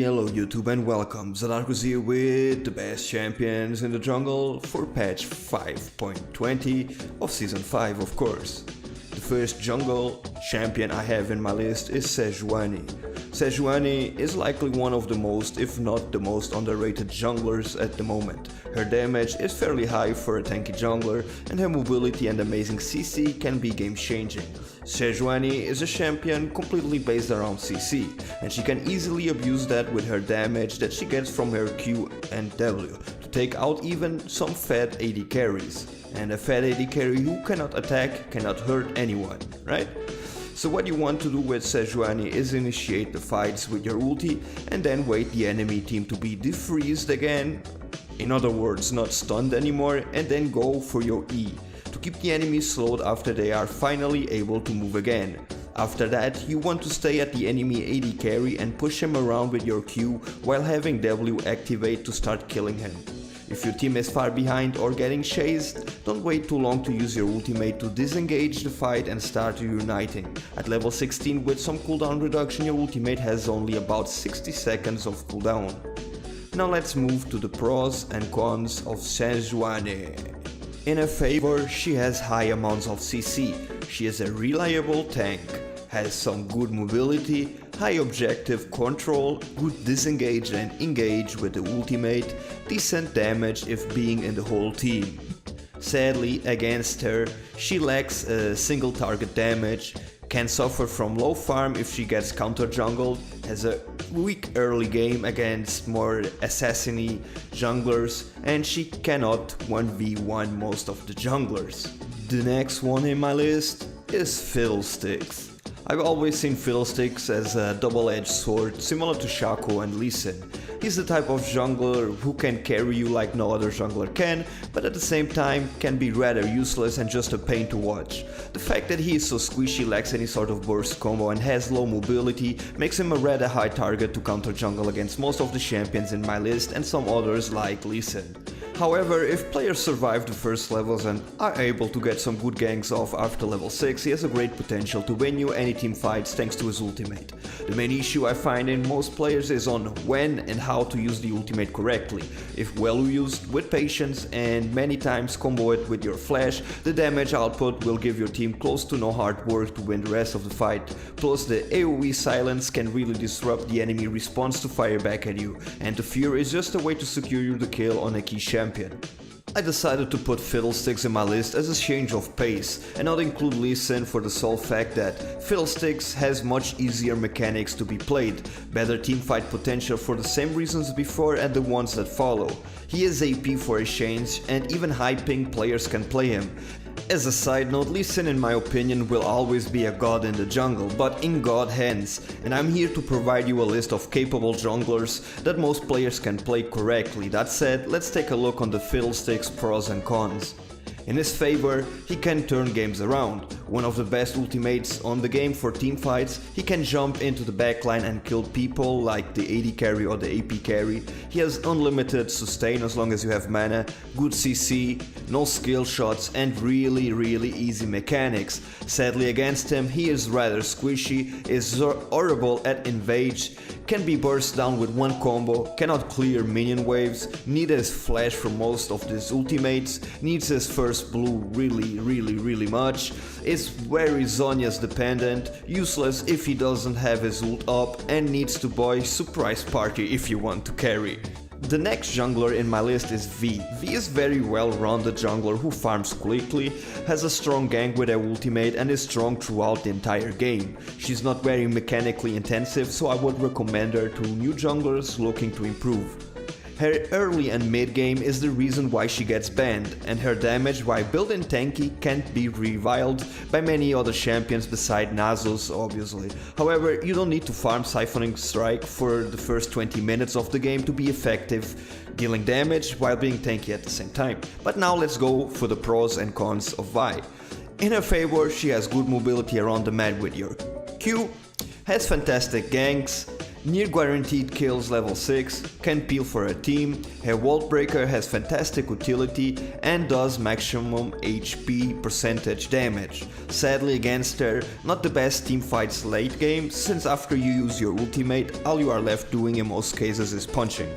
Hello YouTube and welcome, Zadarkus here with the best champions in the jungle for patch 5.20 of season 5 of course. The first jungle champion I have in my list is Sejuani. Sejuani is likely one of the most, if not the most underrated junglers at the moment. Her damage is fairly high for a tanky jungler and her mobility and amazing CC can be game changing. Sejuani is a champion completely based around CC and she can easily abuse that with her damage that she gets from her Q and W to take out even some fat AD carries. And a fat AD carry who cannot attack cannot hurt anyone, right? So what you want to do with Sejuani is initiate the fights with your ulti and then wait the enemy team to be defreezed again, in other words not stunned anymore, and then go for your E to keep the enemy slowed after they are finally able to move again. After that you want to stay at the enemy AD carry and push him around with your Q while having W activate to start killing him. If your team is far behind or getting chased, don't wait too long to use your ultimate to disengage the fight and start reuniting. At level 16 with some cooldown reduction your ultimate has only about 60 seconds of cooldown. Now let's move to the pros and cons of Sejuani. In her favor, she has high amounts of CC, she is a reliable tank, has some good mobility, high objective control, good disengage and engage with the ultimate, decent damage if being in the whole team. Sadly, against her, she lacks a single target damage, can suffer from low farm if she gets counter jungled, has a weak early game against more assassin-y junglers, and she cannot 1v1 most of the junglers. The next one in my list is Fiddlesticks. I've always seen Fiddlesticks as a double-edged sword, similar to Shaco and Lee Sin. He's the type of jungler who can carry you like no other jungler can, but at the same time can be rather useless and just a pain to watch. The fact that he is so squishy, lacks any sort of burst combo and has low mobility makes him a rather high target to counter jungle against most of the champions in my list and some others like Lee Sin. However, if players survive the first levels and are able to get some good ganks off after level 6, he has a great potential to win you any team fights thanks to his ultimate. The main issue I find in most players is on when and how to use the ultimate correctly. If well used with patience and many times combo it with your flash, the damage output will give your team close to no hard work to win the rest of the fight. Plus the AoE silence can really disrupt the enemy response to fire back at you, and the fear is just a way to secure you the kill on a key champion. I decided to put Fiddlesticks in my list as a change of pace and not include Lee Sin for the sole fact that Fiddlesticks has much easier mechanics to be played, better teamfight potential for the same reasons before and the ones that follow. He is AP for a change and even high ping players can play him. As a side note, Lee Sin in my opinion will always be a god in the jungle, but in god hands, and I'm here to provide you a list of capable junglers that most players can play correctly. That said, let's take a look on the Fiddlesticks pros and cons. In his favor, he can turn games around. One of the best ultimates on the game for teamfights, he can jump into the backline and kill people like the AD carry or the AP carry. He has unlimited sustain as long as you have mana, good CC, no skill shots and really easy mechanics. Sadly against him, he is rather squishy, is horrible at invade, can be burst down with one combo, cannot clear minion waves, needs his flash for most of his ultimates, needs his first blue really much, is very Zhonya's dependent, useless if he doesn't have his ult up, and needs to buy surprise party if you want to carry. The next jungler in my list is V. V is very well-rounded jungler who farms quickly, has a strong gank with her ultimate and is strong throughout the entire game. She's not very mechanically intensive, so I would recommend her to new junglers looking to improve. Her early and mid game is the reason why she gets banned, and her damage while built-in tanky can't be reviled by many other champions beside Nasus obviously. However, you don't need to farm Siphoning Strike for the first 20 minutes of the game to be effective, dealing damage while being tanky at the same time. But now let's go for the pros and cons of Vi. In her favor, she has good mobility around the map with your Q, has fantastic ganks, near guaranteed kills level 6, can peel for a team, her Wall Breaker has fantastic utility and does maximum HP percentage damage. Sadly against her, not the best team fights late game, since after you use your ultimate, all you are left doing in most cases is punching.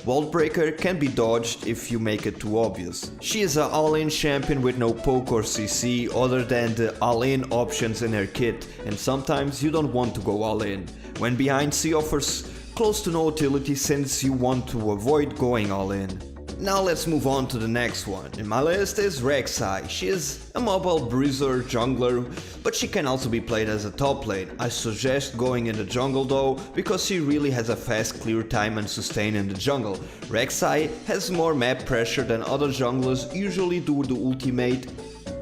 Wall Breaker can be dodged if you make it too obvious. She is an all-in champion with no poke or CC other than the all-in options in her kit, and sometimes you don't want to go all-in. When behind, she offers close to no utility since you want to avoid going all-in. Now let's move on to the next one. In my list is Rek'Sai. She is a mobile bruiser jungler, but she can also be played as a top lane. I suggest going in the jungle though, because she really has a fast clear time and sustain in the jungle. Rek'Sai has more map pressure than other junglers usually do the ultimate,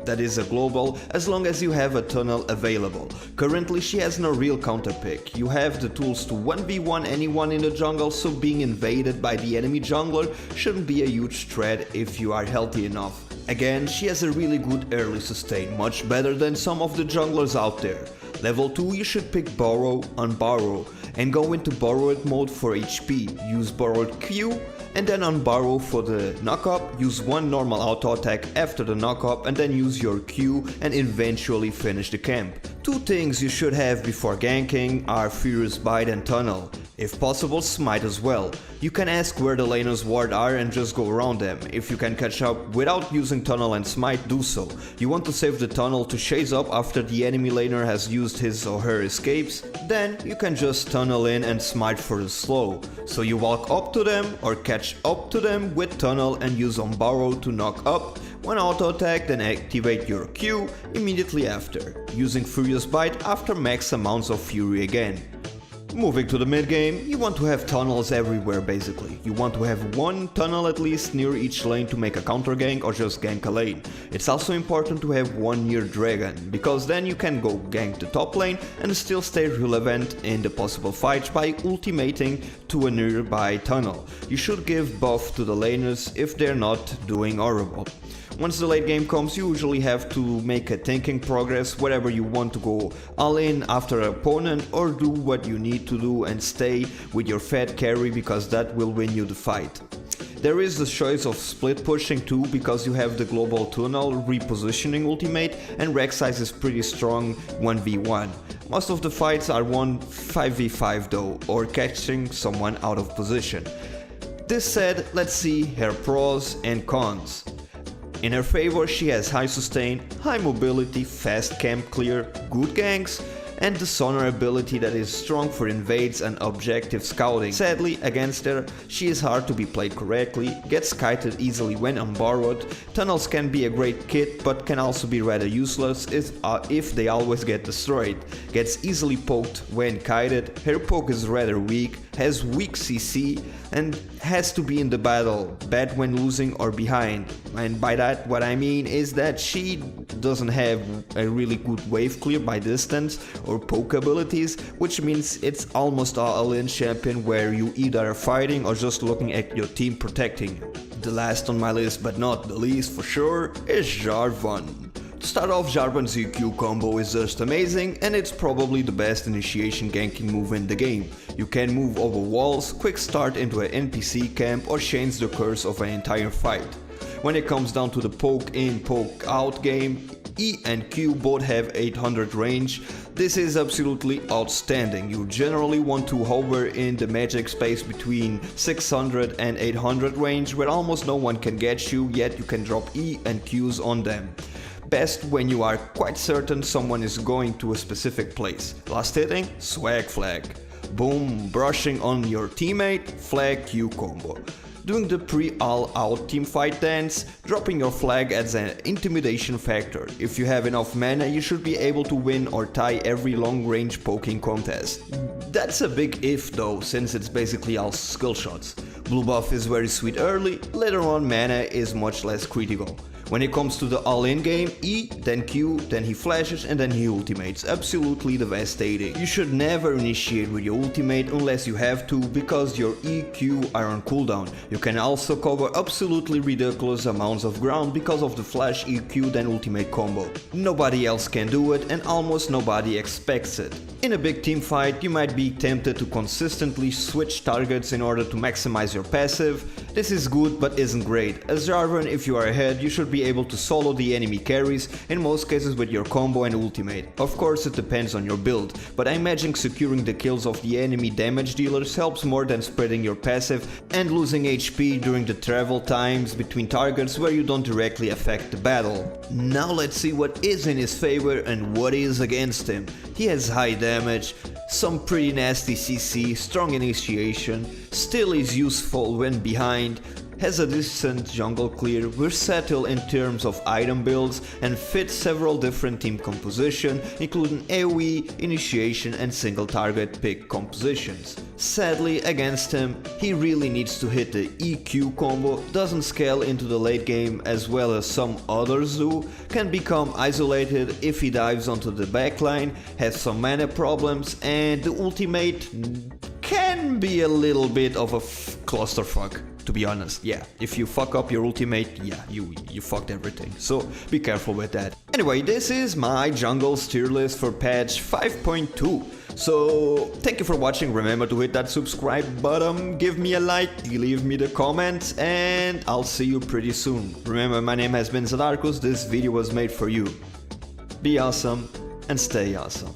that is a global, as long as you have a tunnel available. Currently she has no real counter pick. You have the tools to 1v1 anyone in the jungle, so being invaded by the enemy jungler shouldn't be a huge threat if you are healthy enough. Again, she has a really good early sustain, much better than some of the junglers out there. Level 2 you should pick Burrow on Burrow and go into borrowed mode for HP, use borrowed Q, and then on Burrow for the knock-up, use one normal auto attack after the knock-up and then use your Q and eventually finish the camp. Two things you should have before ganking are Furious Bite and Tunnel. If possible, Smite as well. You can ask where the laner's ward are and just go around them. If you can catch up without using Tunnel and Smite, do so. You want to save the Tunnel to chase up after the enemy laner has used his or her escapes, then you can just tunnel in and Smite for the slow. So you walk up to them or catch up to them with Tunnel and use on Burrow to knock up, one auto attack, then activate your Q immediately after, using Furious Bite after max amounts of Fury again. Moving to the mid game, you want to have tunnels everywhere basically. You want to have one tunnel at least near each lane to make a counter gank or just gank a lane. It's also important to have one near Dragon, because then you can go gank the top lane and still stay relevant in the possible fights by ultimating to a nearby tunnel. You should give buff to the laners if they're not doing horrible. Once the late game comes, you usually have to make a thinking progress whether you want to go all in after an opponent or do what you need to do and stay with your fat carry, because that will win you the fight. There is the choice of split pushing too, because you have the global tunnel repositioning ultimate and Rek'Sai is pretty strong 1v1. Most of the fights are won 5v5 though, or catching someone out of position. This said, let's see her pros and cons. In her favor, she has high sustain, high mobility, fast camp clear, good ganks, and the sonar ability that is strong for invades and objective scouting. Sadly, against her, she is hard to be played correctly, gets kited easily when unborrowed. Tunnels can be a great kit, but can also be rather useless if they always get destroyed. Gets easily poked when kited, her poke is rather weak, has weak CC, and has to be in the battle, bad when losing or behind. And by that what I mean is that she doesn't have a really good wave clear by distance or poke abilities, which means it's almost all-in champion where you either are fighting or just looking at your team protecting you. The last on my list, but not the least for sure, is Jarvan. To start off, Jarvan's EQ combo is just amazing, and it's probably the best initiation ganking move in the game. You can move over walls, quick start into an NPC camp, or change the course of an entire fight. When it comes down to the poke in, poke out game, E and Q both have 800 range. This is absolutely outstanding. You generally want to hover in the magic space between 600 and 800 range, where almost no one can get you, yet you can drop E and Qs on them. Best when you are quite certain someone is going to a specific place. Last hitting, swag flag. Boom, brushing on your teammate, flag Q combo. Doing the pre-all-out teamfight dance, dropping your flag adds an intimidation factor. If you have enough mana, you should be able to win or tie every long-range poking contest. That's a big if though, since it's basically all skill shots. Blue buff is very sweet early, later on mana is much less critical. When it comes to the all-in game, E, then Q, then he flashes and then he ultimates. Absolutely devastating. You should never initiate with your ultimate unless you have to, because your E, Q are on cooldown. You can also cover absolutely ridiculous amounts of ground because of the flash, E, Q, then ultimate combo. Nobody else can do it and almost nobody expects it. In a big team fight, you might be tempted to consistently switch targets in order to maximize your passive. This is good but isn't great. As Jarvan, if you are ahead, you should be able to solo the enemy carries, in most cases with your combo and ultimate. Of course it depends on your build, but I imagine securing the kills of the enemy damage dealers helps more than spreading your passive and losing HP during the travel times between targets where you don't directly affect the battle. Now let's see what is in his favor and what is against him. He has high damage, some pretty nasty CC, strong initiation, still is useful when behind, has a decent jungle clear, versatile in terms of item builds and fits several different team composition, including AoE, initiation and single target pick compositions. Sadly, against him, he really needs to hit the EQ combo, doesn't scale into the late game as well as some others do, can become isolated if he dives onto the backline, has some mana problems, and the ultimate can be a little bit of a clusterfuck. To be honest, yeah, if you fuck up your ultimate, yeah, you fucked everything, so be careful with that. Anyway, this is my jungle's tier list for patch 5.2. So, thank you for watching, remember to hit that subscribe button, give me a like, leave me the comments, and I'll see you pretty soon. Remember, my name has been Zadarkus, this video was made for you. Be awesome, and stay awesome.